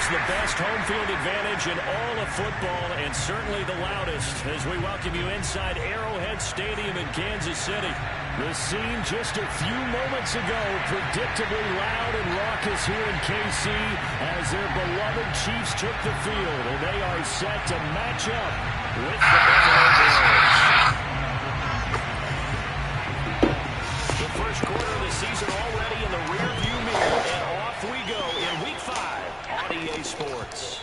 The best home field advantage in all of football, and certainly the loudest, as we welcome you inside Arrowhead Stadium in Kansas City. The scene just a few moments ago, predictably loud and raucous here in KC as their beloved Chiefs took the field, and they are set to match up with the Buffalo Bills. The first quarter of the season already in the rearview mirror, and off we go in Week 5. EA Sports.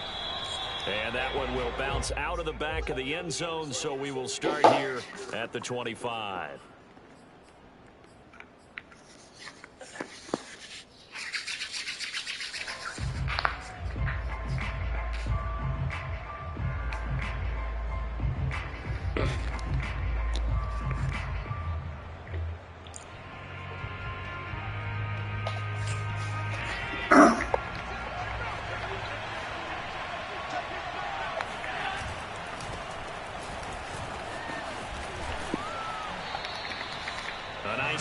And that one will bounce out of the back of the end zone, so we will start here at the 25.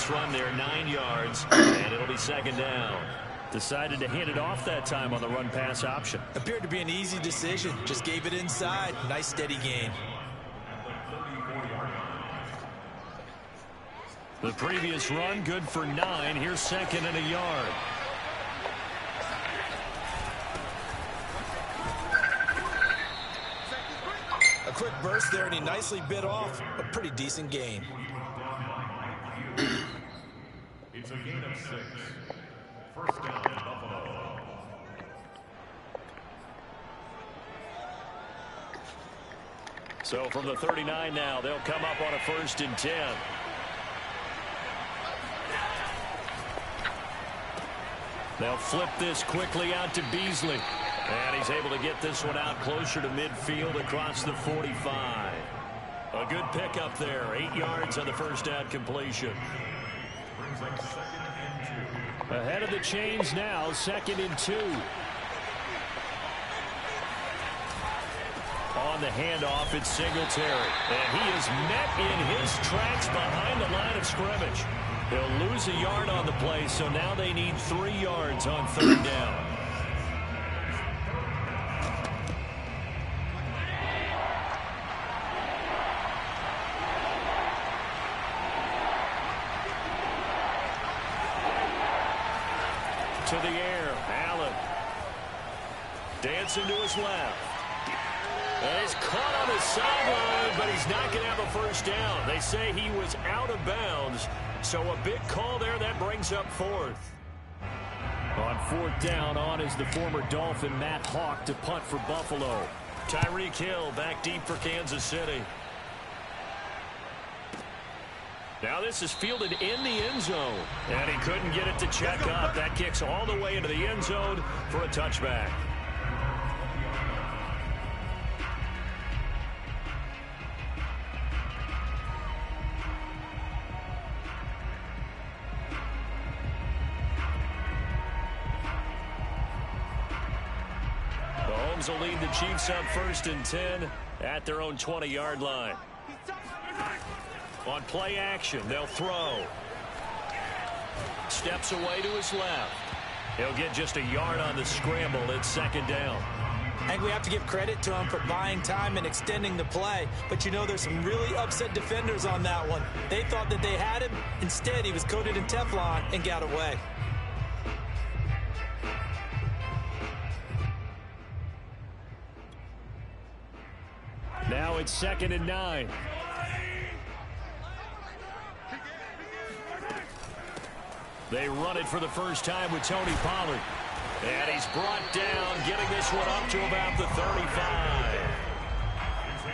Run there, 9 yards, and it'll be second down. Decided to hand it off that time on the run-pass option. Appeared to be an easy decision. Just gave it inside. Nice steady gain. The previous run, good for 9. Here's second and a yard. A quick burst there, and he nicely bit off a pretty decent gain. It's a gain of 6. First down, Buffalo. So from the 39 now, they'll come up on a 1st and 10. They'll flip this quickly out to Beasley. And he's able to get this one out closer to midfield across the 45. A good pickup there. 8 yards on the first down completion. Ahead of the chains now, 2nd and 2. On the handoff, it's Singletary. And he is met in his tracks behind the line of scrimmage. He'll lose a yard on the play, so now they need 3 yards on 3rd down. To the air, Allen. Dancing to his left. And he's caught on his sideline, but he's not going to have a first down. They say he was out of bounds, so a big call there. That brings up 4th. On 4th down, on is the former Dolphin Matt Hawk to punt for Buffalo. Tyreek Hill back deep for Kansas City. Now this is fielded in the end zone, and he couldn't get it to check up. That kicks all the way into the end zone for a touchback. Mahomes will lead the Chiefs up 1st and 10 at their own 20-yard line. On play action, they'll throw. Steps away to his left. He'll get just a yard on the scramble. It's 2nd down. I think we have to give credit to him for buying time and extending the play. But, you know, there's some really upset defenders on that one. They thought that they had him. Instead, he was coated in Teflon and got away. Now it's 2nd and 9. They run it for the first time with Tony Pollard. And he's brought down, getting this one up to about the 35.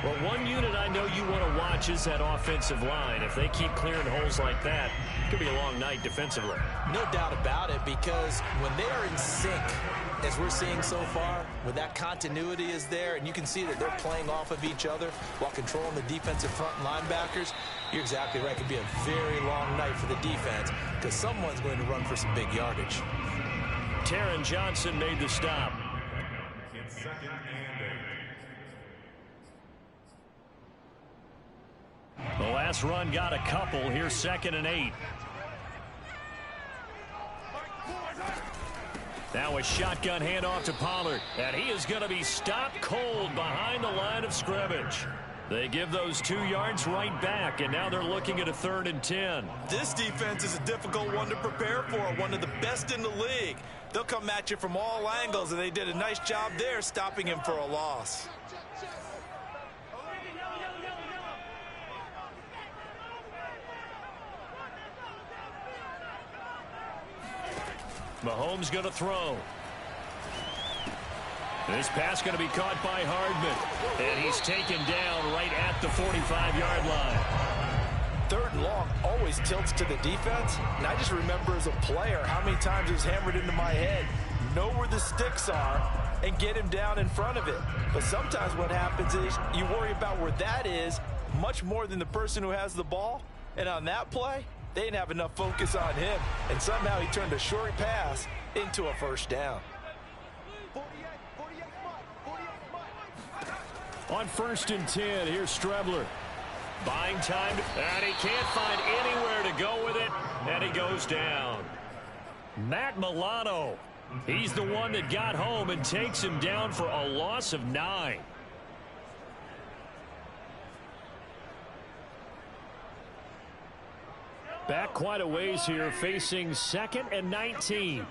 Well, one unit I know you want to watch is that offensive line. If they keep clearing holes like that, it could be a long night defensively. No doubt about it, because when they are in sync, as we're seeing so far, when that continuity is there, and you can see that they're playing off of each other while controlling the defensive front linebackers, you're exactly right. It could be a very long night for the defense because someone's going to run for some big yardage. Taron Johnson made the stop. It's 2nd and 8. Last run got a couple. Here's 2nd and 8. Now a shotgun handoff to Pollard. And he is going to be stopped cold behind the line of scrimmage. They give those 2 yards right back, and now they're looking at a 3rd and 10. This defense is a difficult one to prepare for, one of the best in the league. They'll come at you from all angles, and they did a nice job there stopping him for a loss. Mahomes going to throw. This pass going to be caught by Hardman. And he's taken down right at the 45-yard line. 3rd and long always tilts to the defense. And I just remember as a player how many times it was hammered into my head. Know where the sticks are and get him down in front of it. But sometimes what happens is you worry about where that is much more than the person who has the ball. And on that play, they didn't have enough focus on him. And somehow he turned a short pass into a 1st down. On 1st and 10, here's Strebler. Buying time, and he can't find anywhere to go with it, and he goes down. Matt Milano, he's the one that got home and takes him down for a loss of 9. Back quite a ways here, facing 2nd and 19.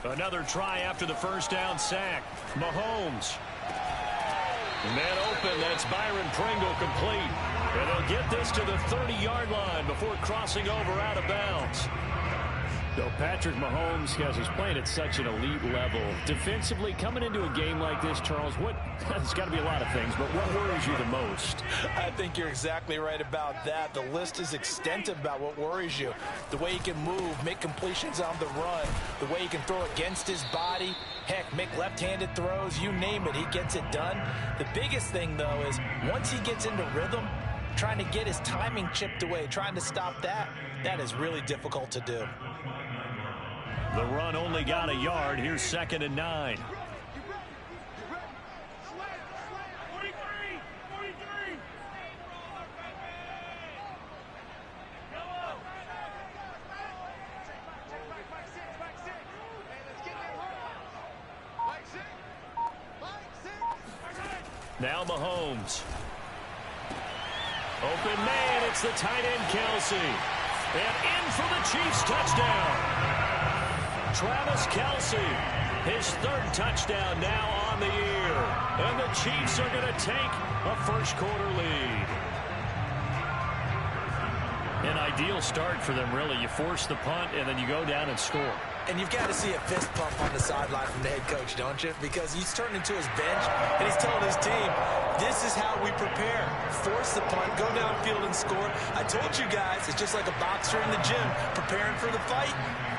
Another try after the 1st down sack. Mahomes. Man open, that's Byron Pringle complete. And they'll get this to the 30-yard line before crossing over out of bounds. So Patrick Mahomes, guys, is playing at such an elite level. Defensively, coming into a game like this, Charles, there's got to be a lot of things, but what worries you the most? I think you're exactly right about that. The list is extensive about what worries you. The way he can move, make completions on the run, the way he can throw against his body, heck, make left-handed throws, you name it, he gets it done. The biggest thing, though, is once he gets into rhythm, trying to get his timing chipped away, trying to stop that is really difficult to do. The run only got a yard. Here's 2nd and 9. Now Mahomes. Open man, it's the tight end Kelsey. And in for the Chiefs touchdown. Travis Kelsey, his 3rd touchdown now on the year. And the Chiefs are going to take a 1st quarter lead. An ideal start for them, really. You force the punt, and then you go down and score. And you've got to see a fist pump on the sideline from the head coach, don't you? Because he's turned into his bench, and he's telling his team, this is how we prepare. Force the punt, go downfield and score. I told you guys, it's just like a boxer in the gym, preparing for the fight.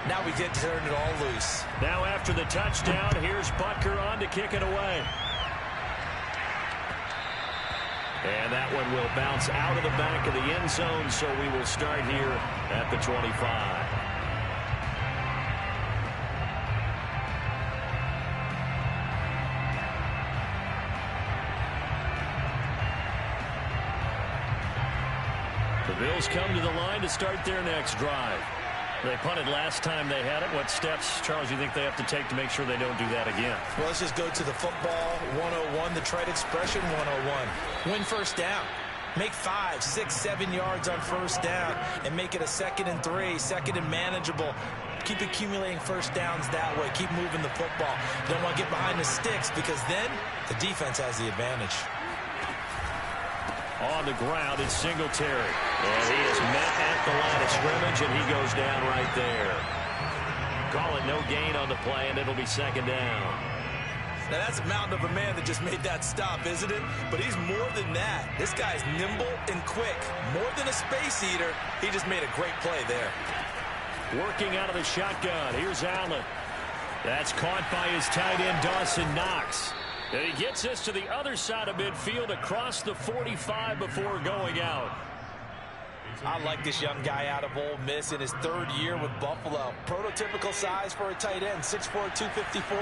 Now we get to turn it all loose. Now after the touchdown, here's Butker on to kick it away. And that one will bounce out of the back of the end zone, so we will start here at the 25. The Bills come to the line to start their next drive. They punted last time they had it. What steps, Charles, you think they have to take to make sure they don't do that again? Well, let's just go to the football 101, the trade expression 101. Win 1st down. Make 5, 6, 7 yards on 1st down and make it a 2nd and 3, 2nd and manageable. Keep accumulating 1st downs that way. Keep moving the football. You don't want to get behind the sticks because then the defense has the advantage. On the ground, it's Singletary. And he is met at the line of scrimmage, and he goes down right there. Call it no gain on the play, and it'll be 2nd down. Now, that's a mountain of a man that just made that stop, isn't it? But he's more than that. This guy's nimble and quick. More than a space eater, he just made a great play there. Working out of the shotgun. Here's Allen. That's caught by his tight end, Dawson Knox. And he gets this to the other side of midfield across the 45 before going out. I like this young guy out of Ole Miss in his third year with Buffalo. Prototypical size for a tight end, 6'4", 254.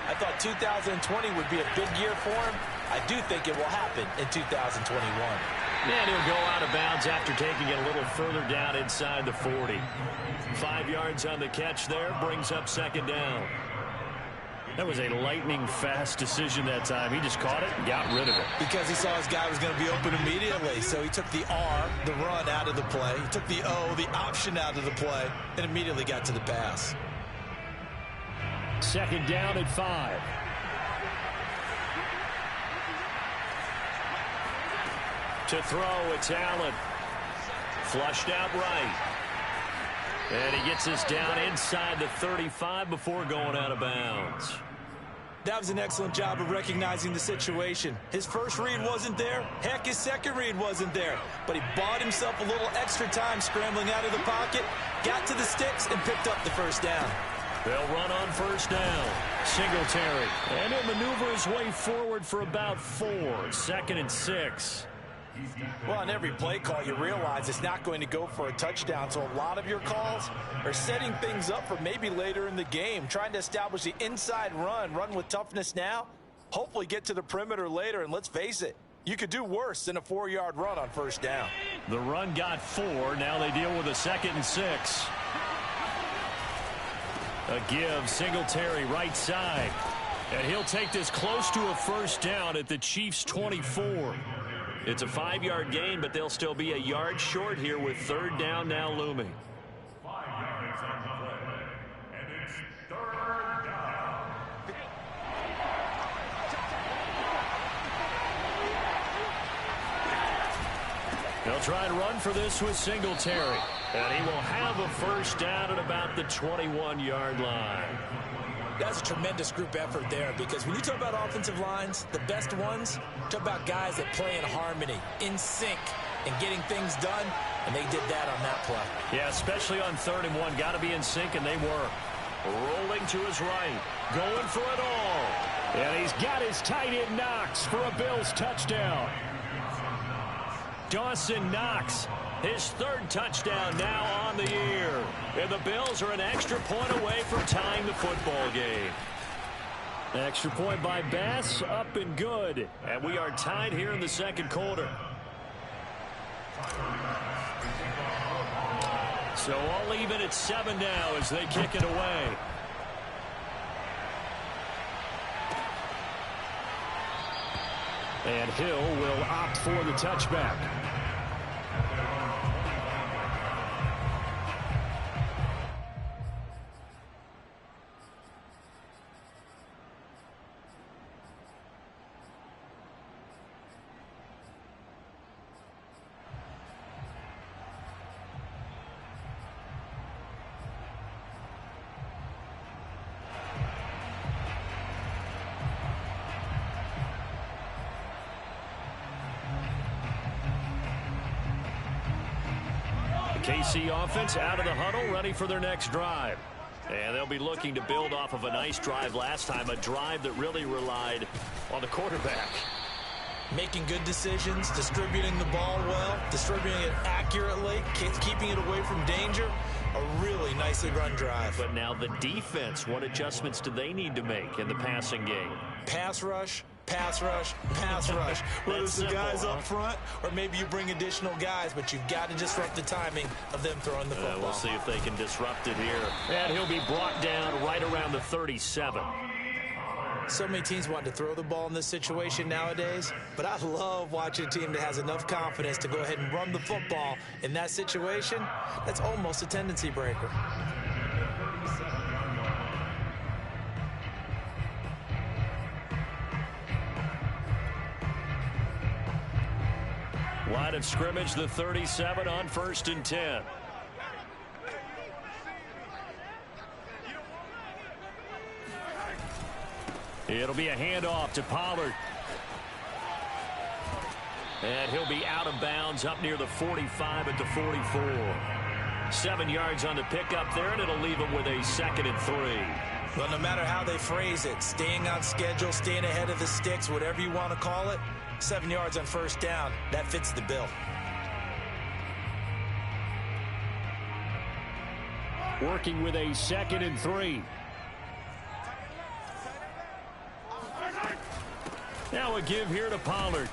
I thought 2020 would be a big year for him. I do think it will happen in 2021. And he'll go out of bounds after taking it a little further down inside the 40. 5 yards on the catch there, brings up second down. That was a lightning-fast decision that time. He just caught it and got rid of it. Because he saw his guy was going to be open immediately. So he took the R, the run, out of the play. He took the O, the option, out of the play, and immediately got to the pass. Second down at 5. To throw, it's Allen. Flushed out right. And he gets us down inside the 35 before going out of bounds. That was an excellent job of recognizing the situation. His first read wasn't there. Heck, his second read wasn't there. But he bought himself a little extra time scrambling out of the pocket, got to the sticks, and picked up the first down. They'll run on first down. Singletary. And he'll maneuver his way forward for about 4. 2nd and 6. Well, on every play call, you realize it's not going to go for a touchdown. So a lot of your calls are setting things up for maybe later in the game, trying to establish the inside run with toughness now, hopefully get to the perimeter later. And let's face it, you could do worse than a 4-yard run on first down. The run got 4. Now they deal with a 2nd and 6. A give, Singletary right side. And he'll take this close to a first down at the Chiefs' 24. It's a 5-yard gain, but they'll still be a yard short here with third down now looming. 5 yards on the play, and it's third down. They'll try and run for this with Singletary. And he will have a first down at about the 21-yard line. That's a tremendous group effort there, because when you talk about offensive lines, the best ones, talk about guys that play in harmony, in sync, and getting things done, and they did that on that play. Yeah, especially on 3rd and 1. Got to be in sync, and they were. Rolling to his right, going for it all. And he's got his tight end Knox for a Bills touchdown. Dawson Knox, his 3rd touchdown now on the year. And the Bills are an extra point away from tying the football game. Extra point by Bass, up and good. And we are tied here in the second quarter. So all even at 7 now as they kick it away. And Hill will opt for the touchback. KC offense out of the huddle, ready for their next drive. And they'll be looking to build off of a nice drive last time, a drive that really relied on the quarterback. Making good decisions, distributing the ball well, distributing it accurately, keeping it away from danger. A really nicely run drive. But now the defense, what adjustments do they need to make in the passing game? Pass rush, pass rush, pass rush. Whether it's the guys up front or maybe you bring additional guys, but you've got to disrupt the timing of them throwing the football. We'll see if they can disrupt it here. And he'll be brought down right around the 37. So many teams want to throw the ball in this situation nowadays, but I love watching a team that has enough confidence to go ahead and run the football in that situation. That's almost a tendency breaker. Line of scrimmage, the 37 on 1st and 10. It'll be a handoff to Pollard. And he'll be out of bounds up near the 45 at the 44. 7 yards on the pickup there, and it'll leave him with a 2nd and 3. Well, no matter how they phrase it, staying on schedule, staying ahead of the sticks, whatever you want to call it, 7 yards on first down, that fits the bill. working with a 2nd and 3. Now a give here to Pollard.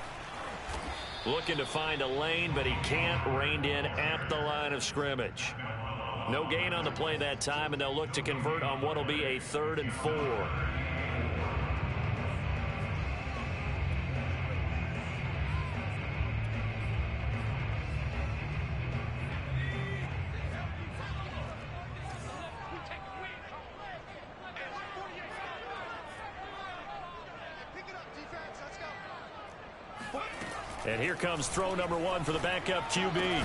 Looking to find a lane, but he can't. Reined in at the line of scrimmage. No gain on the play that time, and they'll look to convert on what will be a 3rd and 4. And here comes throw number 1 for the backup QB.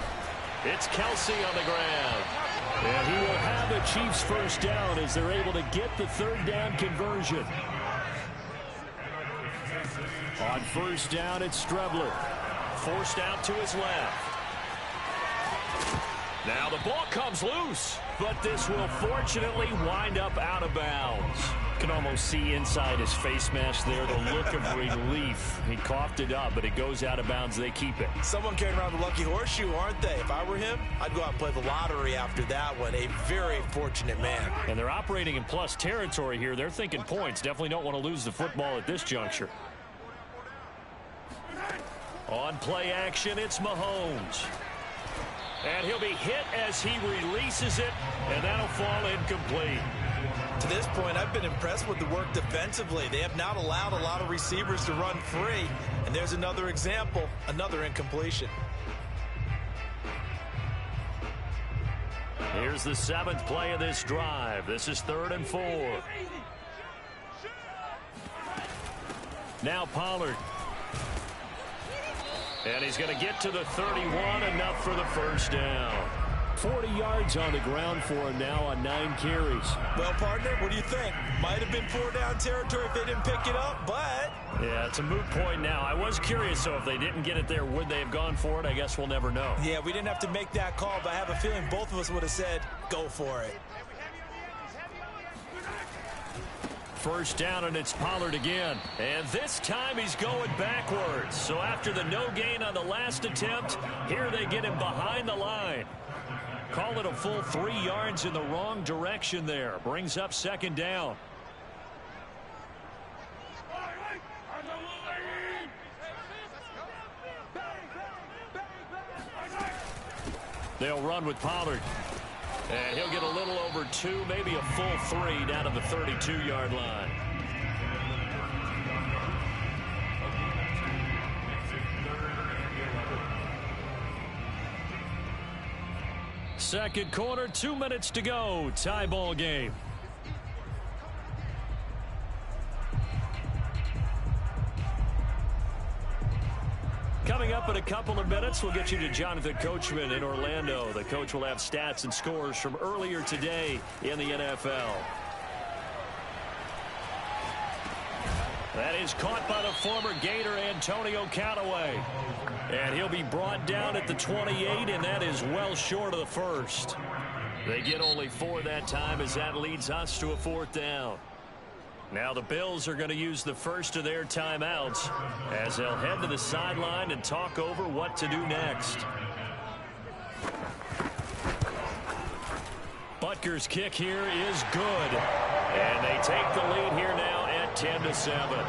It's Kelsey on the ground. And he will have the Chiefs first down as they're able to get the 3rd down conversion. On first down, it's Strebler. Forced out to his left. Now the ball comes loose, but this will fortunately wind up out of bounds. You can almost see inside his face mask there the look of relief. He coughed it up, but it goes out of bounds. They keep it. Someone carrying around the lucky horseshoe, aren't they? If I were him, I'd go out and play the lottery after that one. A very fortunate man. And they're operating in plus territory here. They're thinking points. Definitely don't want to lose the football at this juncture. On play action, it's Mahomes. And he'll be hit as he releases it, and that'll fall incomplete. To this point, I've been impressed with the work defensively. They have not allowed a lot of receivers to run free. And there's another example, another incompletion. Here's the 7th play of this drive. This is 3rd and 4. Now Pollard. And he's going to get to the 31, enough for the first down. 40 yards on the ground for him now on 9 carries. Well, partner, what do you think? Might have been 4-down territory if they didn't pick it up, but... Yeah, it's a moot point now. I was curious, so if they didn't get it there, would they have gone for it? I guess we'll never know. Yeah, we didn't have to make that call, but I have a feeling both of us would have said, go for it. First down, and it's Pollard again. And this time he's going backwards. So after the no gain on the last attempt, here they get him behind the line. Call it a full 3 yards in the wrong direction there. Brings up 2nd down. They'll run with Pollard. And he'll get a little over 2, maybe a full 3 down to the 32-yard line. Second quarter, 2 minutes to go. Tie ball game. Coming up in a couple of minutes, we'll get you to Jonathan Coachman in Orlando. The coach will have stats and scores from earlier today in the NFL. That is caught by the former Gator Antonio Callaway. And he'll be brought down at the 28, and that is well short of the first. They get only 4 that time as that leads us to a 4th down. Now the Bills are going to use the first of their timeouts as they'll head to the sideline and talk over what to do next. Butker's kick here is good. And they take the lead here now at 10-7.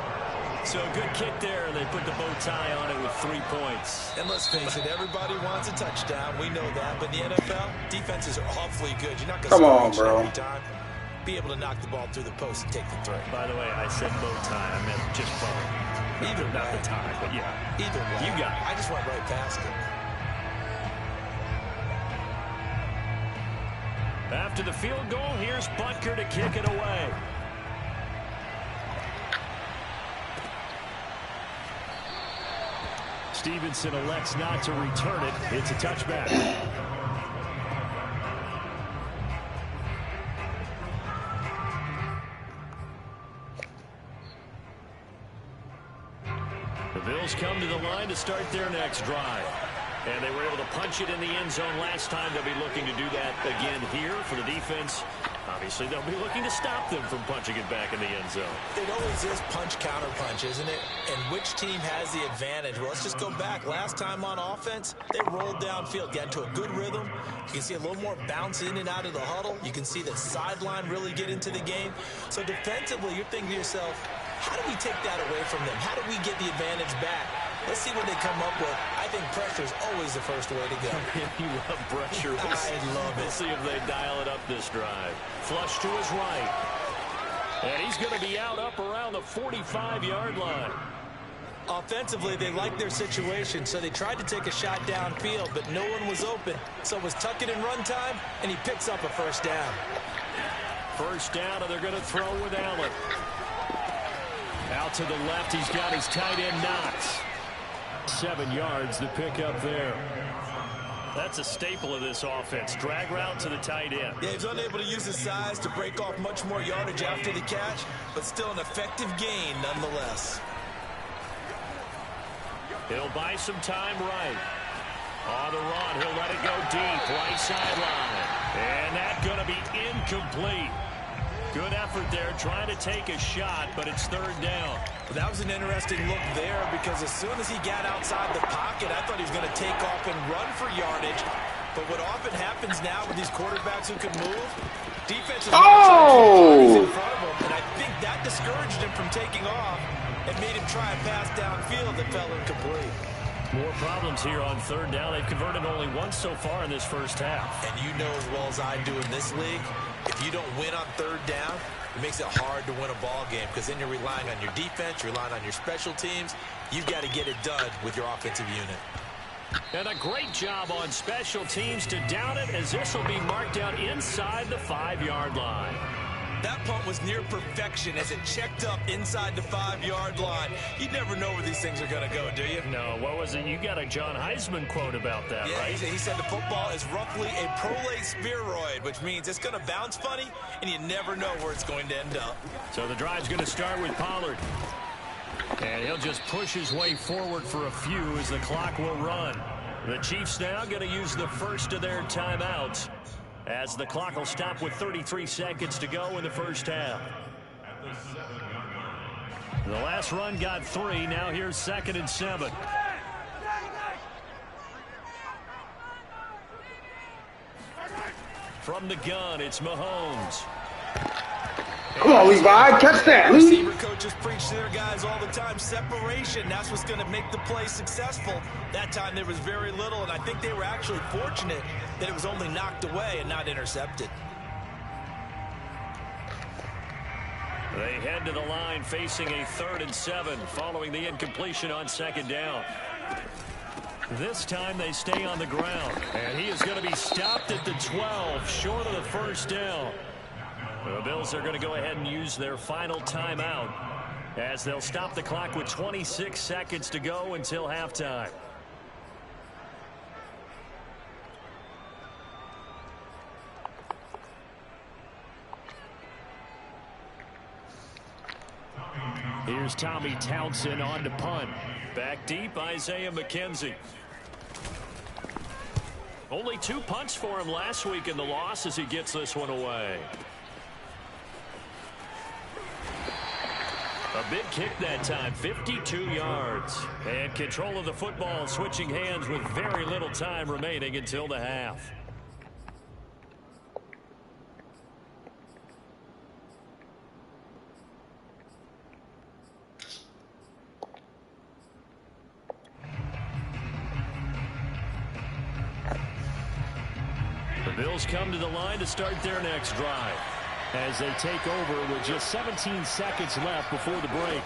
So a good kick there, and they put the bow tie on it with 3 points. And let's face it, everybody wants a touchdown. We know that. But in the NFL, defenses are awfully good. You're not going to score every time. Be able to knock the ball through the post and take the throw. By the way, I said bow tie. I meant just bow. Either not way. the tie, but yeah. Either way. You got it. I just went right past it. After the field goal, here's Butker to kick it away. Stevenson elects not to return it. It's a touchback. The Bills come to the line to start their next drive. And they were able to punch it in the end zone last time. They'll be looking to do that again here for the defense. Obviously, they'll be looking to stop them from punching it back in the end zone. It always is punch-counter-punch, isn't it? And which team has the advantage? Well, let's just go back. Last time on offense, they rolled downfield, got into a good rhythm. You can see a little more bounce in and out of the huddle. You can see the sideline really get into the game. So defensively, you're thinking to yourself, how do we take that away from them? How do we get the advantage back? Let's see what they come up with. I think pressure is always the first way to go. You love pressure. I love it. We'll see if they dial it up this drive. Flush to his right. And he's going to be out up around the 45-yard line. Offensively, they liked their situation, so they tried to take a shot downfield, but no one was open. So it was tuck it in run time, and he picks up a first down. First down, and they're going to throw with Allen. Out to the left, he's got his tight end Knox. 7 yards to pick up there. That's a staple of this offense. Drag route to the tight end. Yeah, he's unable to use his size to break off much more yardage after the catch, but still an effective gain nonetheless. He'll buy some time right. On the run, he'll let it go deep, right sideline. And that's going to be incomplete. Good effort there, trying to take a shot, but it's third down. Well, that was an interesting look there because as soon as he got outside the pocket, I thought he was going to take off and run for yardage. But what often happens now with these quarterbacks who can move, defenses in front of him, and I think that discouraged him from taking off and made him try a pass downfield that fell incomplete. More problems here on third down. They've converted only once so far in this first half. And you know as well as I do in this league, if you don't win on third down, it makes it hard to win a ball game because then you're relying on your defense, you're relying on your special teams. You've got to get it done with your offensive unit. And a great job on special teams to down it as this will be marked out inside the 5-yard line. That punt was near perfection as it checked up inside the 5-yard line. You never know where these things are going to go, do you? No, what was it? You got a John Heisman quote about that, yeah, right? He said the football is roughly a prolate spheroid, which means it's going to bounce funny, and you never know where it's going to end up. So the drive's going to start with Pollard. And he'll just push his way forward for a few as the clock will run. The Chiefs now going to use the first of their timeouts, as the clock will stop with 33 seconds to go in the first half. The last run got 3. Now here's 2nd and 7. From the gun, it's Mahomes. Come on, Levi, catch that. Receiver coaches preach to their guys all the time. Separation, that's what's going to make the play successful. That time there was very little, and I think they were actually fortunate that it was only knocked away and not intercepted. They head to the line facing a 3rd and 7 following the incompletion on 2nd down. This time they stay on the ground, and he is going to be stopped at the 12, short of the first down. The Bills are going to go ahead and use their final timeout as they'll stop the clock with 26 seconds to go until halftime. Here's Tommy Townsend on to punt. Back deep, Isaiah McKenzie. Only 2 punts for him last week in the loss as he gets this one away. A big kick that time, 52 yards. And control of the football switching hands with very little time remaining until the half. The Bills come to the line to start their next drive, as they take over with just 17 seconds left before the break.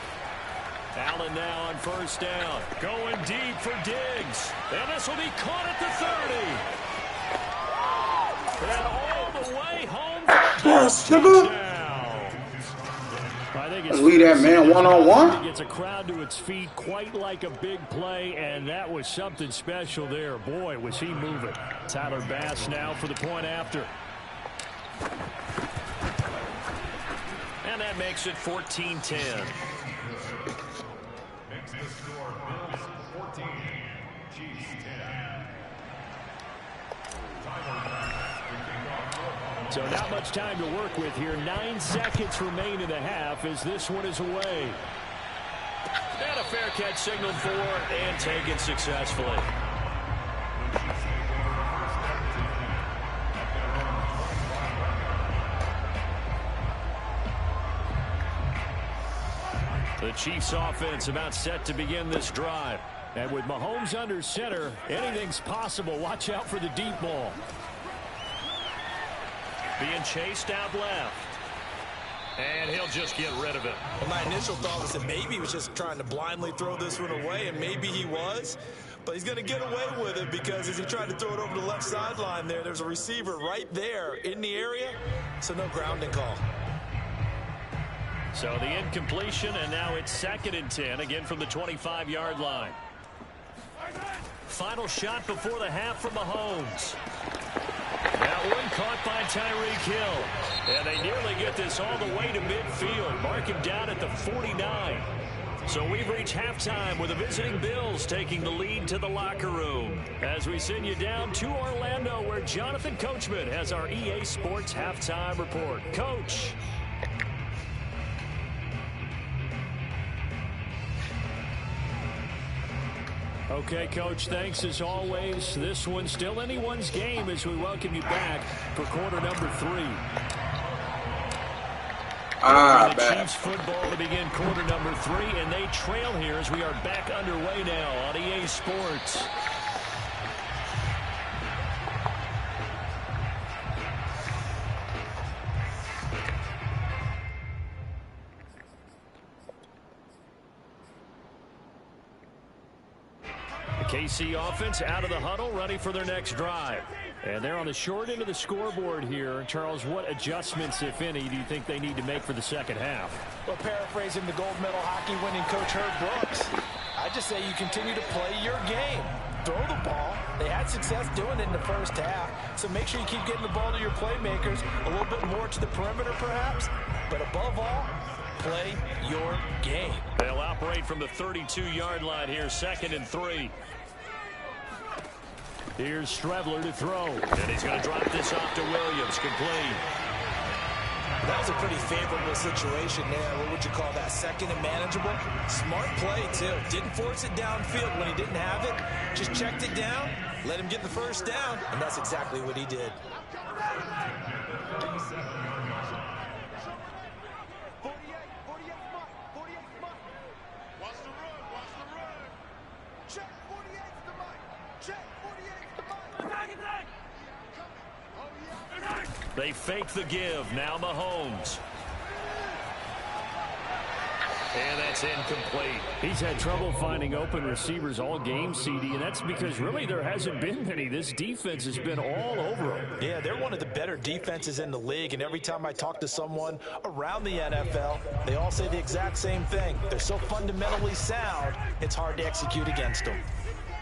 Allen now on first down. Going deep for Diggs. And this will be caught at the 30. And all the way home for a touchdown. I think it's lead that man one-on-one. Gets a crowd to its feet quite like a big play, and that was something special there. Boy, was he moving. Tyler Bass now for the point after. And that makes it 14-10. Makes the score Bills 14, Chiefs 10. So not much time to work with here. 9 seconds remain in the half as this one is away. And a fair catch signaled for and taken successfully. The Chiefs offense about set to begin this drive. And with Mahomes under center, anything's possible. Watch out for the deep ball. Being chased out left. And he'll just get rid of it. Well, my initial thought was that maybe he was just trying to blindly throw this one away, and maybe he was. But he's going to get away with it because as he tried to throw it over the left sideline there's a receiver right there in the area. So no grounding call. So the incompletion, and now it's 2nd and 10, again from the 25-yard line. Final shot before the half from Mahomes. That one caught by Tyreek Hill. And they nearly get this all the way to midfield. Mark him down at the 49. So we've reached halftime with the visiting Bills taking the lead to the locker room. As we send you down to Orlando, where Jonathan Coachman has our EA Sports halftime report. Coach. Okay, Coach, thanks as always. This one's still anyone's game as we welcome you back for quarter number 3. The Chiefs football to begin quarter number 3, and they trail here as we are back underway now on EA Sports. KC offense out of the huddle, ready for their next drive. And they're on the short end of the scoreboard here. Charles, what adjustments, if any, do you think they need to make for the second half? Well, paraphrasing the gold medal hockey winning coach Herb Brooks, I just say you continue to play your game. Throw the ball. They had success doing it in the first half, so make sure you keep getting the ball to your playmakers, a little bit more to the perimeter perhaps, but above all, play your game. They'll operate from the 32-yard line here, 2nd and 3. Here's Strebler to throw. And he's going to drop this off to Williams. Complete. That was a pretty favorable situation there. What would you call that? 2nd and manageable? Smart play, too. Didn't force it downfield when he didn't have it. Just checked it down, let him get the first down, and that's exactly what he did. They fake the give. Now Mahomes. And that's incomplete. He's had trouble finding open receivers all game, CD, and that's because really there hasn't been many. This defense has been all over them. Yeah, they're one of the better defenses in the league, and every time I talk to someone around the NFL, they all say the exact same thing. They're so fundamentally sound, it's hard to execute against them.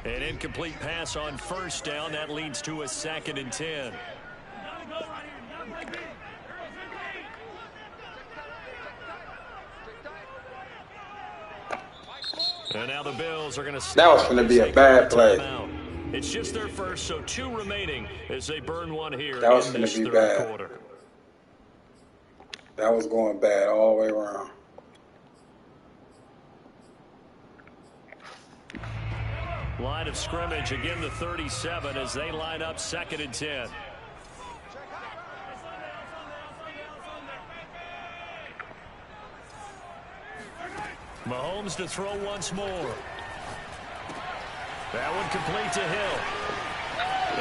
An incomplete pass on first down. That leads to a 2nd and 10. And now the Bills are going to... That was going to be a bad play. It's just their first, so 2 remaining as they burn one here that was in going this to be third bad. quarter. That was going bad all the way around. Line of scrimmage, again the 37 as they line up 2nd and 10. Mahomes to throw once more. That one complete to Hill.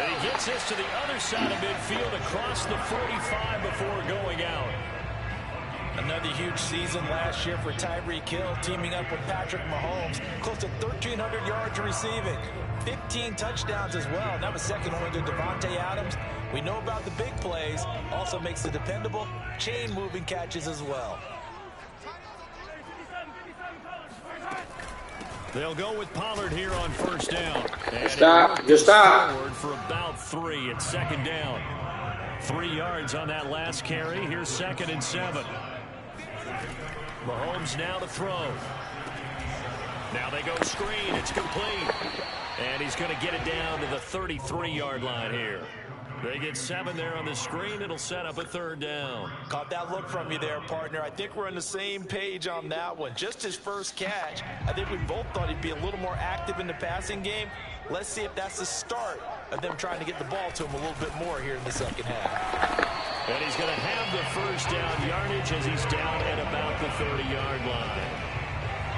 And he gets this to the other side of midfield across the 45 before going out. Another huge season last year for Tyreek Hill, teaming up with Patrick Mahomes. Close to 1,300 yards receiving. 15 touchdowns as well. That was second only to Devontae Adams. We know about the big plays. Also makes the dependable chain-moving catches as well. They'll go with Pollard here on first down. And stop. Just stop. Forward for about 3 at 2nd down. 3 yards on that last carry. Here's 2nd and 7. Mahomes now to throw. Now they go screen. It's complete. And he's going to get it down to the 33-yard line here. They get 7 there on the screen. It'll set up a 3rd down. Caught that look from you there, partner. I think we're on the same page on that one. Just his first catch. I think we both thought he'd be a little more active in the passing game. Let's see if that's the start of them trying to get the ball to him a little bit more here in the second half. And he's going to have the 1st down yardage as he's down at about the 30-yard line.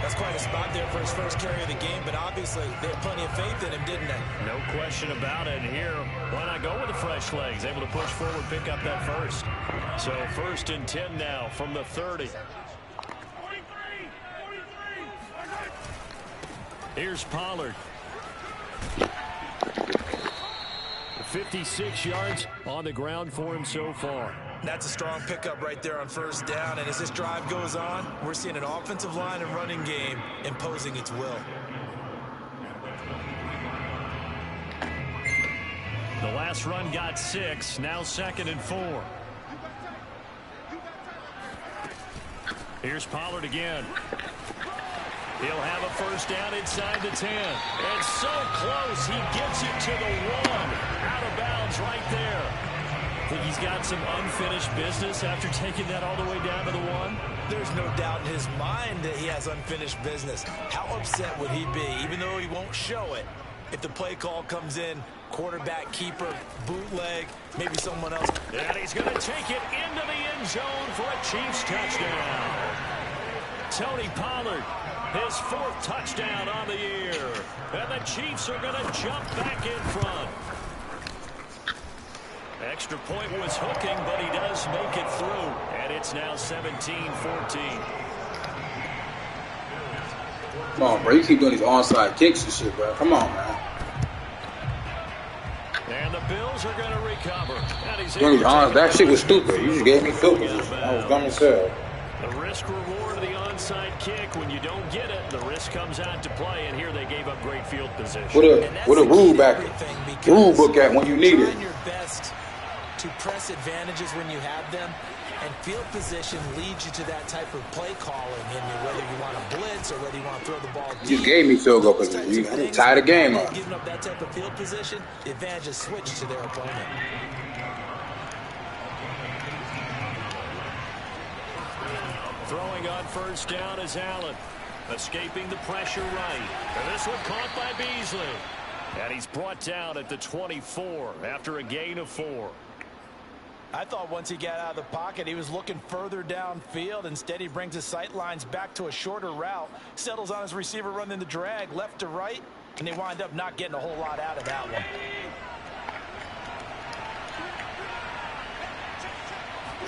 That's quite a spot there for his first carry of the game, but obviously they had plenty of faith in him, didn't they? No question about it. Here, why not go with the fresh legs? Able to push forward, pick up that 1st. So 1st and 10 now from the 30. Here's Pollard. 56 yards on the ground for him so far. That's a strong pickup right there on 1st down. And as this drive goes on, we're seeing an offensive line and running game imposing its will. The last run got 6. Now 2nd and 4. Here's Pollard again. He'll have a 1st down inside the 10. And so close. He gets it to the 1. Out of bounds right there. I think he's got some unfinished business after taking that all the way down to the 1. There's no doubt in his mind that he has unfinished business. How upset would he be, even though he won't show it, if the play call comes in, quarterback, keeper, bootleg, maybe someone else. And he's going to take it into the end zone for a Chiefs touchdown. Tony Pollard, his 4th touchdown on the year. And the Chiefs are going to jump back in front. Extra point was hooking, but he does make it through. And it's now 17-14. Come on, bro. You keep doing these onside kicks and shit, bro. Come on, man. And the Bills are going to recover. That shit was stupid. You just gave me field position. I was dumb as hell. The risk reward of the onside kick. When you don't get it, the risk comes out to play. And here they gave up great field position. What a rule book at when you need it. Trying your best to press advantages when you have them, and field position leads you to that type of play calling, whether you want to blitz or whether you want to throw the ball deep. You just gave me field goal position. I'm tired of the game up. Giving up that type of field position, the advantage is switched to their opponent. Throwing on 1st down is Allen. Escaping the pressure right. And this one caught by Beasley. And he's brought down at the 24 after a gain of 4. I thought once he got out of the pocket, he was looking further downfield. Instead, he brings his sight lines back to a shorter route, settles on his receiver running the drag left to right, and they wind up not getting a whole lot out of that one.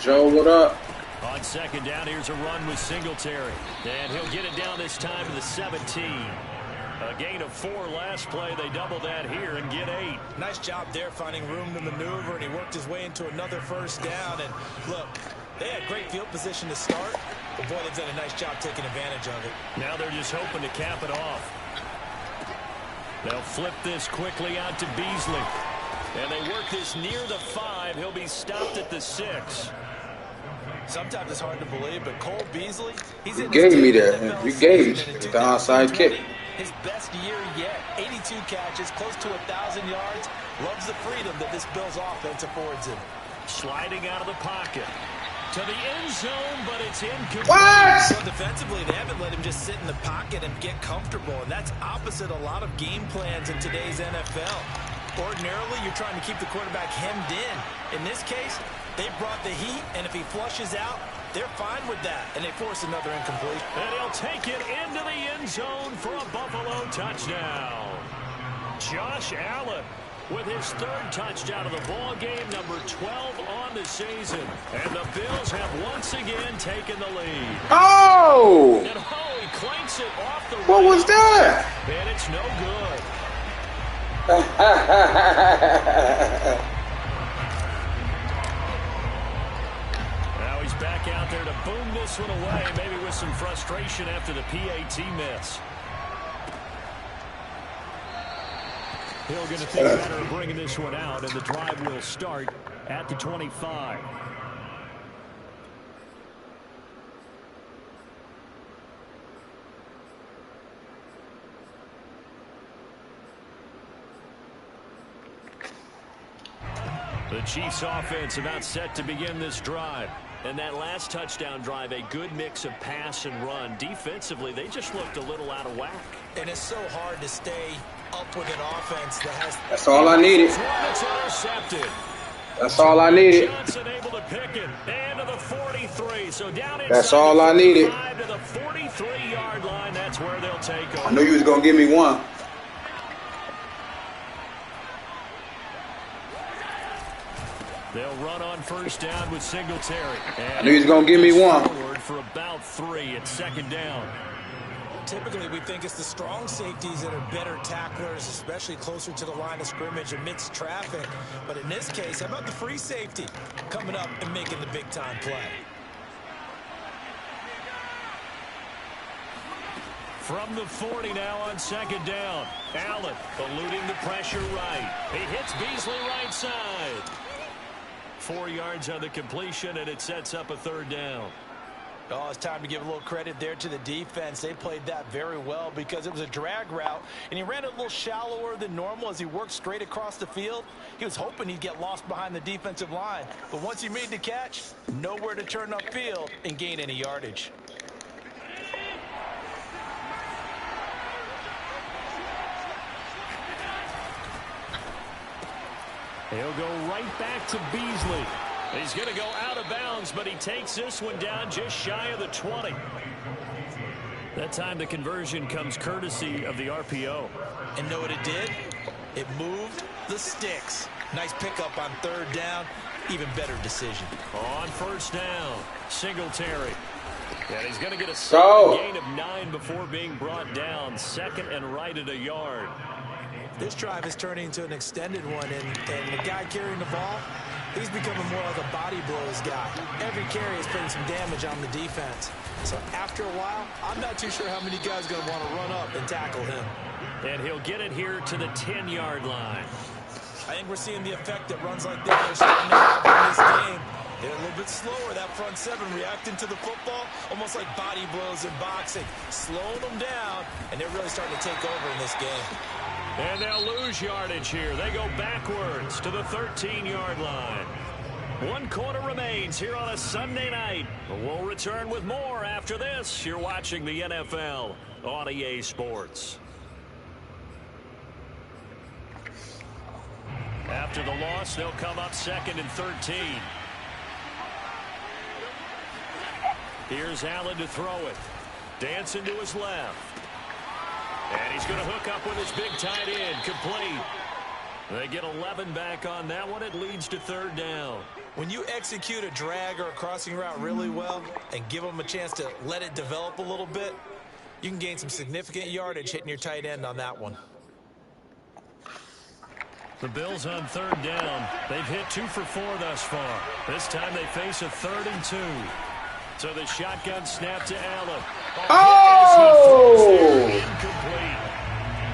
Joe, what up? On 2nd down, here's a run with Singletary. And he'll get it down this time to the 17. A gain of 4 last play. They double that here and get 8. Nice job there finding room to maneuver, and he worked his way into another 1st down. And look, they had great field position to start, but boy, they've done a nice job taking advantage of it. Now they're just hoping to cap it off. They'll flip this quickly out to Beasley. And they work this near the 5. He'll be stopped at the 6. Sometimes it's hard to believe, but Cole Beasley, he's in You gave me that. You gave me the onside kick. His best year yet. 82 catches, close to 1,000 yards. Loves the freedom that this Bills offense affords him. Sliding out of the pocket. To the end zone, but it's incomplete. What? So defensively, they haven't let him just sit in the pocket and get comfortable, and that's opposite a lot of game plans in today's NFL. Ordinarily, you're trying to keep the quarterback hemmed in. In this case, they brought the heat, and if he flushes out, they're fine with that, and they force another incomplete. And he'll take it into the end zone for a Buffalo touchdown. Josh Allen with his 3rd touchdown of the ball game, number 12 on the season. And the Bills have once again taken the lead. Oh! And he clanks it off the What was that? And it's no good. Now he's back out there to boom this one away, maybe with some frustration after the PAT miss. Hill going to think better of bringing this one out, and the drive will start at the 25. The Chiefs offense about set to begin this drive. And that last touchdown drive, a good mix of pass and run. Defensively, they just looked a little out of whack. And it's so hard to stay up with an offense that has... That's all I needed. It's intercepted. That's all I needed. Johnson able to pick it. And to the 43. So down inside That's all I needed. To the 43-yard line. That's where they'll take over. I knew you was going to give me one. They'll run on first down with Singletary. I knew he was going to give me one. Forward for about 3 at second down. Typically, we think it's the strong safeties that are better tacklers, especially closer to the line of scrimmage amidst traffic. But in this case, how about the free safety coming up and making the big-time play? From the 40 now on second down. Allen eluding the pressure right. He hits Beasley right side. 4 yards on the completion, and it sets up a third down. Oh, it's time to give a little credit there to the defense. They played that very well because it was a drag route, and he ran it a little shallower than normal as he worked straight across the field. He was hoping he'd get lost behind the defensive line, but once he made the catch, nowhere to turn upfield and gain any yardage. He'll go right back to Beasley. He's going to go out of bounds, but he takes this one down just shy of the 20. That time the conversion comes courtesy of the RPO. And know what it did? It moved the sticks. Nice pickup on third down. Even better decision. On first down, Singletary. And he's going to get a solid gain of 9 before being brought down. Second and right at a yard. This drive is turning into an extended one, and the guy carrying the ball, he's becoming more like a body blows guy. Every carry is putting some damage on the defense. So after a while, I'm not too sure how many guys are going to want to run up and tackle him. And he'll get it here to the 10-yard line. I think we're seeing the effect that runs like that are starting to have in this game. They're a little bit slower, that front seven, reacting to the football, almost like body blows in boxing, slowing them down, and they're really starting to take over in this game. And they'll lose yardage here. They go backwards to the 13-yard line. 1 quarter remains here on a Sunday night. We'll return with more after this. You're watching the NFL on EA Sports. After the loss, they'll come up 2nd and 13. Here's Allen to throw it. Dancing to his left. And he's going to hook up with his big tight end. Complete. They get 11 back on that one. It leads to third down. When you execute a drag or a crossing route really well and give them a chance to let it develop a little bit, you can gain some significant yardage hitting your tight end on that one. The Bills on third down. They've hit 2 for 4 thus far. This time they face a 3rd and 2. So the shotgun snap to Allen. Incomplete.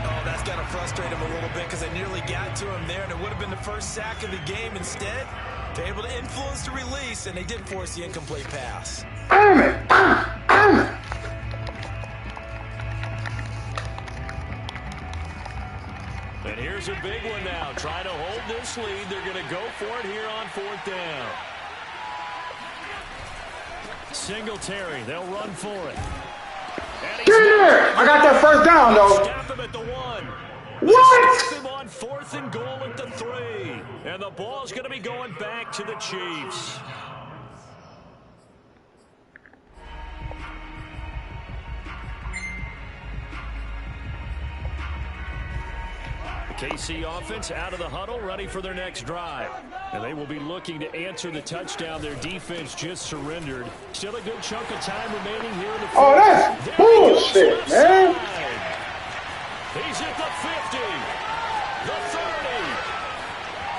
Oh, that's got to frustrate him a little bit because I nearly got to him there, and it would have been the first sack of the game. Instead, they're able to influence the release, and they did force the incomplete pass. Damn it. Damn it. And here's a big one now. Trying to hold this lead. They're going to go for it here on 4th down. Singletary, they'll run for it. Yeah, I got that first down, though. Stop him at the 1. What? Stop him on 4th and goal at the 3. And the ball's going to be going back to the Chiefs. KC offense out of the huddle, ready for their next drive. And they will be looking to answer the touchdown their defense just surrendered. Still a good chunk of time remaining here in the Oh, that's bullshit, man. He's at the 50, the 30,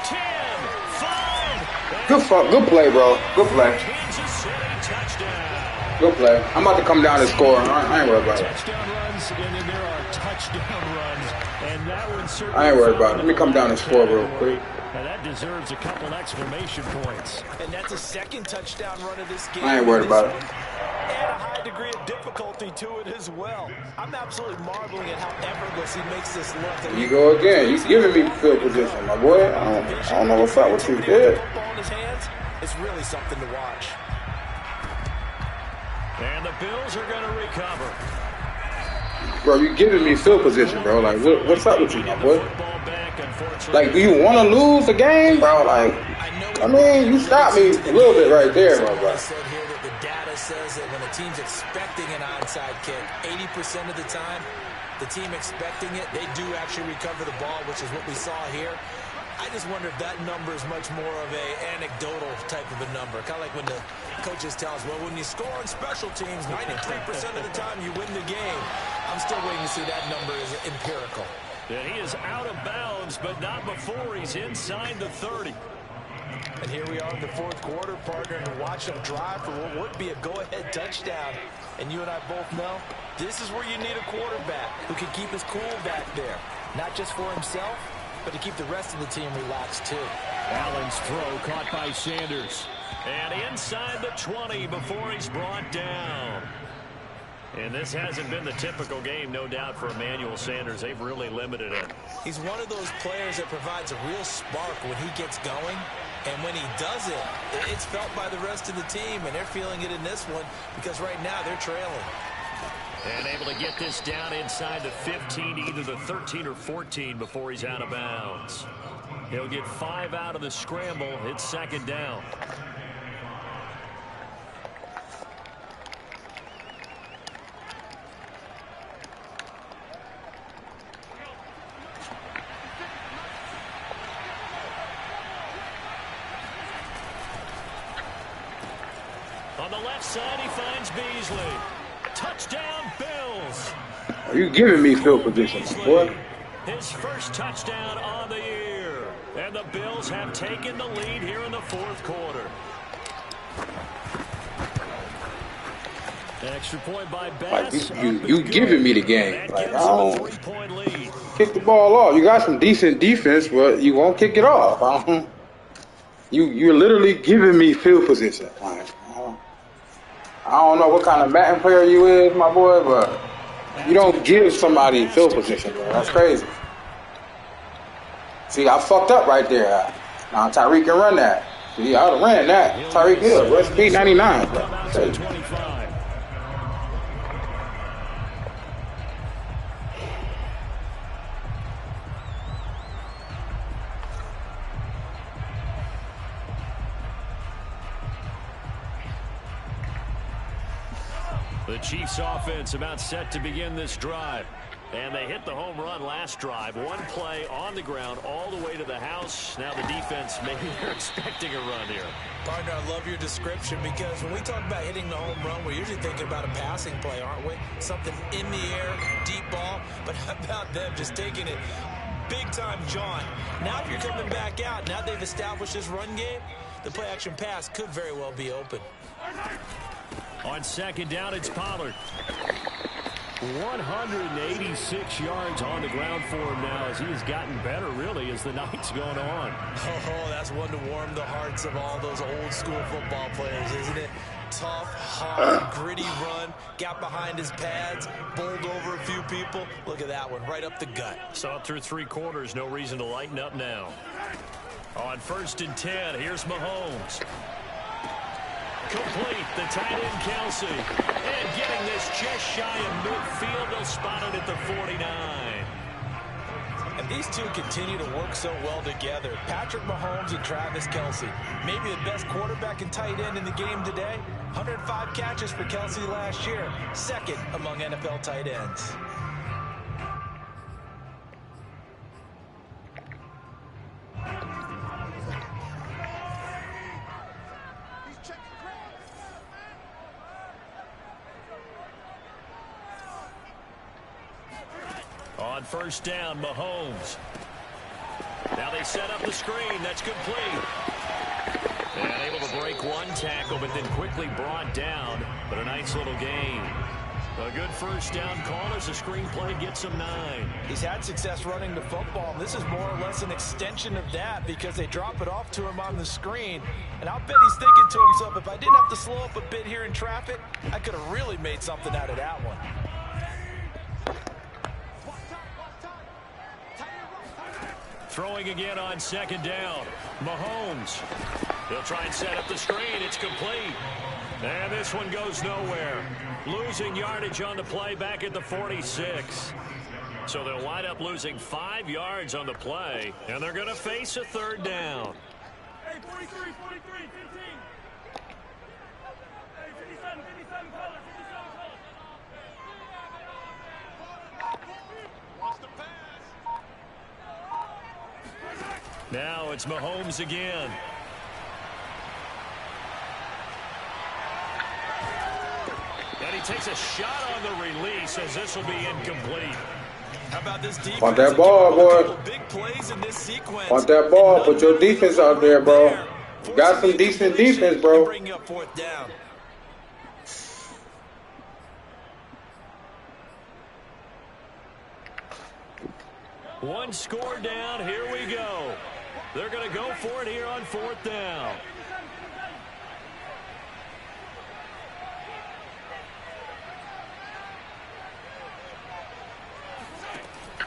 10, 5. Good play, bro. Good play. Kansas City touchdown. Good play. I'm about to come down and score. I ain't worried about it. Touchdown runs, and then there are touchdown runs. And that one certainly I ain't worried about it. Let me come down and score real quick. And that deserves a couple exclamation points. And that's a second touchdown run of this game. I ain't worried about it. And a high degree of difficulty. difficulty to it as well. I'm absolutely marveling at how effortless he makes this look. There you go again. You giving me field position, my boy. I don't know what's up with you, kid. Football in his hands, it's really something to watch. And the Bills are going to recover. Bro, you giving me field position, bro. Like, what's up with you, my boy? Like, do you want to lose the game, bro? Like, I mean, you stopped me a little bit right there, my bro. Said here that the data says that when a team's expecting an onside kick, 80% of the time, the team expecting it, they do actually recover the ball, which is what we saw here. I just wonder if that number is much more of a anecdotal type of a number. Kind of like when the coaches tell us, well, when you score on special teams, 93% of the time you win the game. I'm still waiting to see that number is empirical. And he is out of bounds, but not before he's inside the 30. And here we are in the fourth quarter, partner, and watch him drive for what would be a go-ahead touchdown. And you and I both know this is where you need a quarterback who can keep his cool back there. Not just for himself, but to keep the rest of the team relaxed, too. Allen's throw caught by Sanders. And inside the 20 before he's brought down. And this hasn't been the typical game, no doubt, for Emmanuel Sanders. They've really limited it. He's one of those players that provides a real spark when he gets going. And when he does it, it's felt by the rest of the team. And they're feeling it in this one because right now they're trailing. And able to get this down inside the 15, either the 13 or 14 before he's out of bounds. He'll get 5 out of the scramble. It's second down. On the left side, he finds Beasley. Touchdown, Bills. Are you giving me field position, my boy? His first touchdown on the year. And the Bills have taken the lead here in the fourth quarter. Extra point by Bass. Like, you giving me the game. Like, I don't kick the ball off. You got some decent defense, but you won't kick it off. You're literally giving me field position. Like, I don't know what kind of Madden player you is, my boy, but you don't give somebody field position, bro. That's crazy. See, I fucked up right there. Now Tyreek can run that. See, I would have ran that. Tyreek Hill, where's P99, bro? The Chiefs offense about set to begin this drive. And they hit the home run last drive. One play on the ground all the way to the house. Now the defense, maybe they're expecting a run here. Partner, I love your description because when we talk about hitting the home run, we're usually thinking about a passing play, aren't we? Something in the air, deep ball. But how about them just taking it big time, John? Now if you're coming back out, now they've established this run game, the play action pass could very well be open. On second down, it's Pollard. 186 yards on the ground for him now as he has gotten better, really, as the night's going on. Oh, that's one to warm the hearts of all those old school football players, isn't it? Tough, hard, gritty run, got behind his pads, bowled over a few people. Look at that one, right up the gut. Saw it through 3 quarters, no reason to lighten up now. On 1st and 10, here's Mahomes. Complete, the tight end Kelsey. And getting this just shy of midfield, they'll spot it at the 49. And these two continue to work so well together. Patrick Mahomes and Travis Kelsey. Maybe the best quarterback and tight end in the game today. 105 catches for Kelsey last year. Second among NFL tight ends. On 1st down, Mahomes. Now they set up the screen. That's complete. And able to break one tackle, but then quickly brought down. But a nice little gain. A good first down call as the screenplay gets him 9. He's had success running the football, and this is more or less an extension of that because they drop it off to him on the screen. And I'll bet he's thinking to himself, if I didn't have to slow up a bit here in traffic, I could have really made something out of that one. Throwing again on second down. Mahomes. He'll try and set up the screen. It's complete. And this one goes nowhere. Losing yardage on the play back at the 46. So they'll wind up losing 5 yards on the play, and they're going to face a third down. Hey, 43, 43, 15. Hey, 57, 57 colors, 57 colors. Watch the pass. Now it's Mahomes again. And he takes a shot on the release as this will be incomplete. How about this defense? Want that ball, boy. Big plays in this sequence. Want that ball. Put your defense out there, bro. You got some decent defense, bro. Bring you up fourth down. One score down. Here we go. They're going to go for it here on fourth down.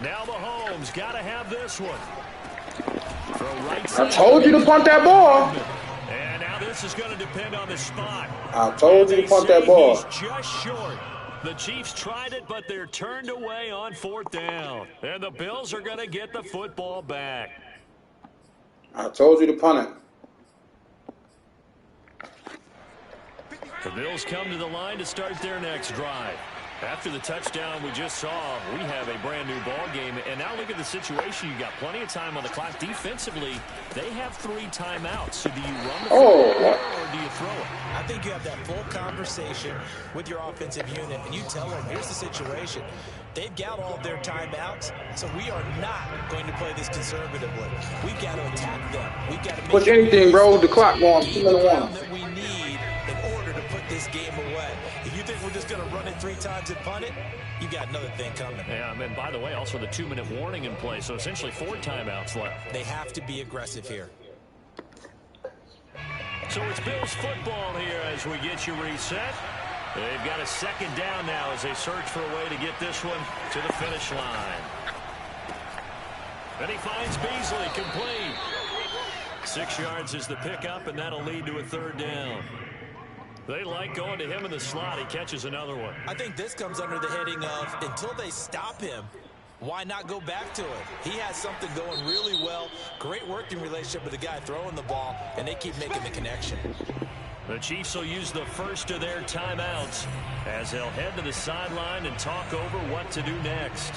Now Mahomes got to have this one. Right, I told you to punt that ball. And now this is going to depend on the spot. I told you to punt that ball. He's just short. The Chiefs tried it, but they're turned away on fourth down. And the Bills are going to get the football back. I told you to punt it. The Bills come to the line to start their next drive. After the touchdown we just saw, we have a brand new ball game. And now look at the situation. You got plenty of time on the clock. Defensively, they have 3 timeouts. So do you run the football or do you throw it? I think you have that full conversation with your offensive unit, and you tell them, here's the situation. They've got all of their timeouts, so we are not going to play this conservatively. We've got to attack them. We've got to make Push anything, bro. The clock going 2-1. that we need in order to put this game away. If you think we're just going to run it 3 times and punt it, you got another thing coming. Yeah, and by the way, also the 2-minute warning in play, so essentially 4 timeouts left. They have to be aggressive here. So it's Bills football here as we get you reset. They've got a second down now as they search for a way to get this one to the finish line. And he finds Beasley complete. 6 yards is the pickup, and that'll lead to a third down. They like going to him in the slot. He catches another one. I think this comes under the heading of until they stop him, why not go back to it? He has something going really well. Great working relationship with the guy throwing the ball, and they keep making the connection. The Chiefs will use the first of their timeouts as they'll head to the sideline and talk over what to do next.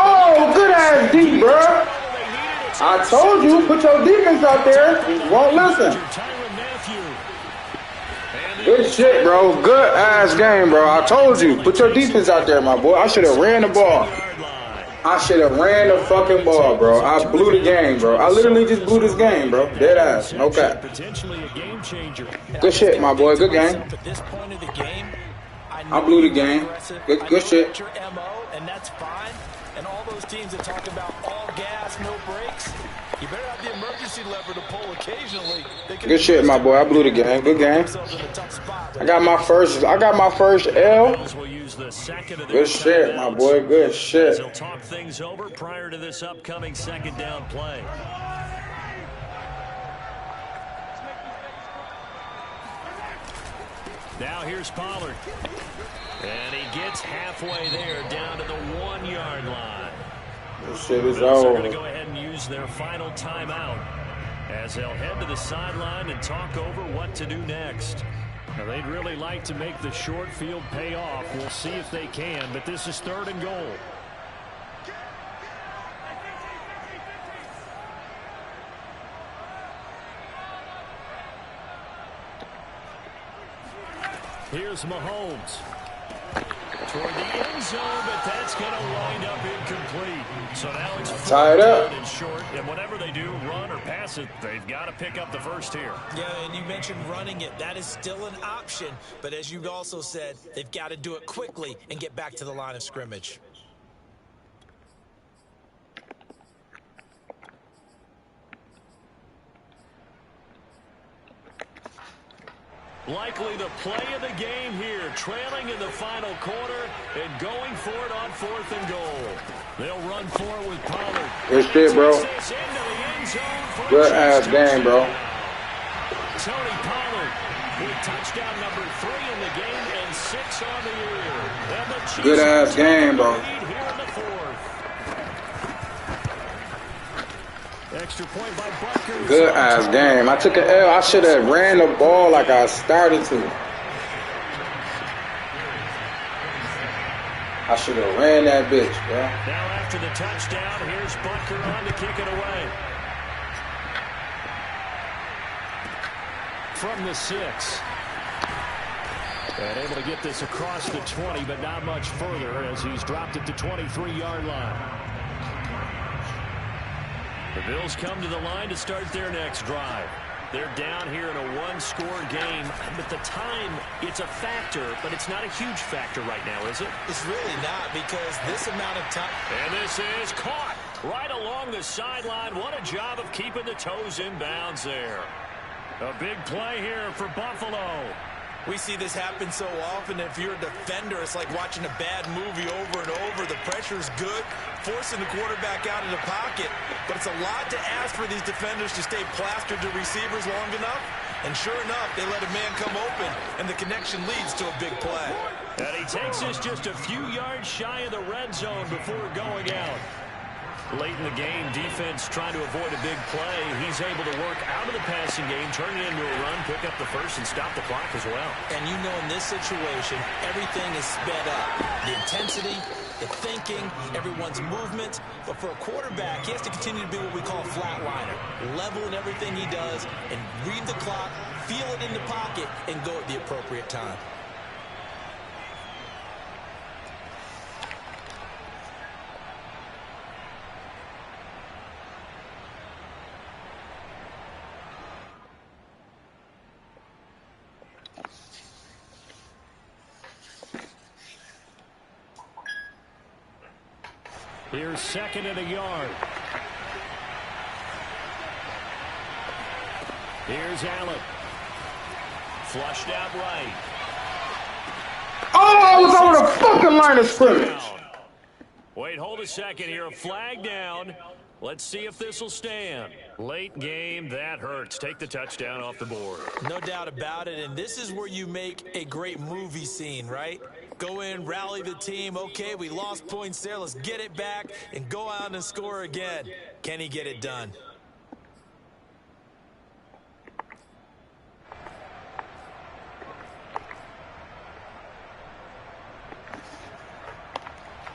Oh, good ass deep, bro. I told you, put your defense out there. You won't listen. Good shit, bro. Good ass game, bro. I told you, put your defense out there, my boy. I should have ran the ball. I should have ran the fucking ball, bro. I blew the game, bro. I literally just blew this game, bro. Dead ass. No cap. Good shit, my boy. Good game. At this point of the game, I blew the game. Good shit. Your MO, and that's fine. And all those teams that talk about all gas, no brakes, you better have the emergency lever to pull occasionally. Good shit, my boy. I blew the game. Good game. I got my first L. Good shit, my boy. Good shit. They'll talk things over prior to this upcoming second down play. Now here's Pollard. And he gets halfway there, down to the 1-yard line. This shit is Bills are over. going to go ahead and use their final timeout as they'll head to the sideline and talk over what to do next. Now, they'd really like to make the short field pay off. We'll see if they can, but this is 3rd and goal. Here's Mahomes. Toward the end zone, but that's going to wind up incomplete. So now it's tied up and short, and whatever they do, run or pass it, they've got to pick up the first here. Yeah, and you mentioned running it. That is still an option, but as you also said, they've got to do it quickly and get back to the line of scrimmage. Likely the play of the game here, trailing in the final quarter and going for it on 4th and goal. They'll run for it with Pollard. Good shit, bro. Good ass game, bro. Tony Pollard with touchdown number 3 in the game and 6 on the year. Good ass game, bro. Extra point by Butker. Good ass game. I took an L. I should have ran the ball like I started to. I should have ran that bitch, bro. Now after the touchdown, here's Butker on to kick it away. From the 6. And able to get this across the 20, but not much further as he's dropped it to 23-yard line. The Bills come to the line to start their next drive. They're down here in a one-score game. But the time, it's a factor, but it's not a huge factor right now, is it? It's really not, because this amount of time. And this is caught right along the sideline. What a job of keeping the toes in bounds there. A big play here for Buffalo. We see this happen so often. If you're a defender, it's like watching a bad movie over and over. The pressure's good, forcing the quarterback out of the pocket. But it's a lot to ask for these defenders to stay plastered to receivers long enough. And sure enough, they let a man come open, and the connection leads to a big play. And he takes us just a few yards shy of the red zone before going out. Late in the game, defense trying to avoid a big play. He's able to work out of the passing game, turn it into a run, pick up the first, and stop the clock as well. And you know in this situation, everything is sped up. The intensity, the thinking, everyone's movement. But for a quarterback, he has to continue to be what we call a flatliner. Level in everything he does and read the clock, feel it in the pocket, and go at the appropriate time. Here's 2nd and a yard. Here's Allen. Flushed out right. Oh, I was over the fucking line of scrimmage. Wait, hold a second here. A flag down. Let's see if this will stand. Late game, that hurts. Take the touchdown off the board. No doubt about it, and this is where you make a great movie scene, right? Go in, rally the team. Okay, we lost points there. Let's get it back and go out and score again. Can he get it done?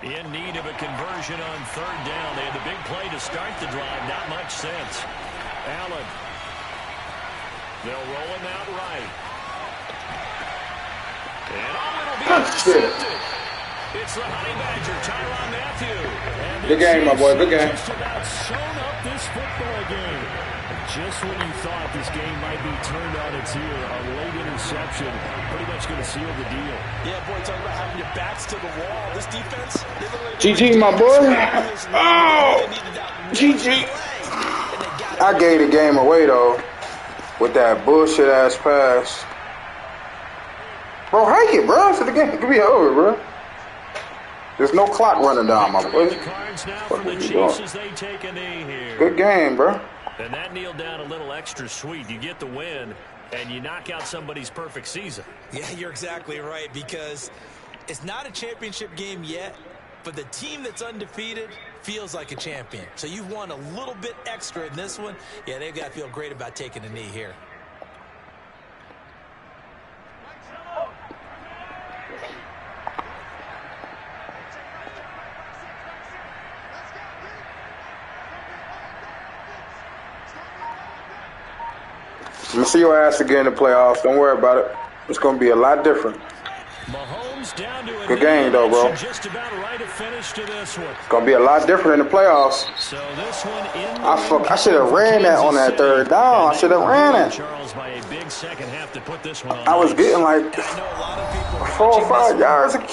In need of a conversion on 3rd down. They had the big play to start the drive. Not much sense. Allen. They'll roll him out right. And it'll be intercepted. It's the Honey Badger, Tyrann Mathieu. Good game, my boy. Good game. Just about sewn up this football game. Just when you thought this game might be turned on its ear, a late interception pretty much going to seal the deal. Yeah, boy, talk about having your backs to the wall. This defense, GG, my boy. Oh, GG. I gave the game away, though, with that bullshit-ass pass. Bro, hike it, bro. So the game could be over, bro. There's no clock running down, my boy. What are you doing? Good game, bro. And that kneeled down a little extra sweet. You get the win, and you knock out somebody's perfect season. Yeah, you're exactly right, because it's not a championship game yet, but the team that's undefeated feels like a champion. So you've won a little bit extra in this one. Yeah, they've got to feel great about taking a knee here. I'm going to see your ass again in the playoffs. Don't worry about it. It's gonna be a lot different. Mahomes down to a Good game though, bro. just about right a finish to this one. It's gonna be a lot different in the playoffs. So this one in I should have ran that on that third down. I should have ran it. Charles by a big second half to put this one on I was getting like 4 or 5 yards a carry.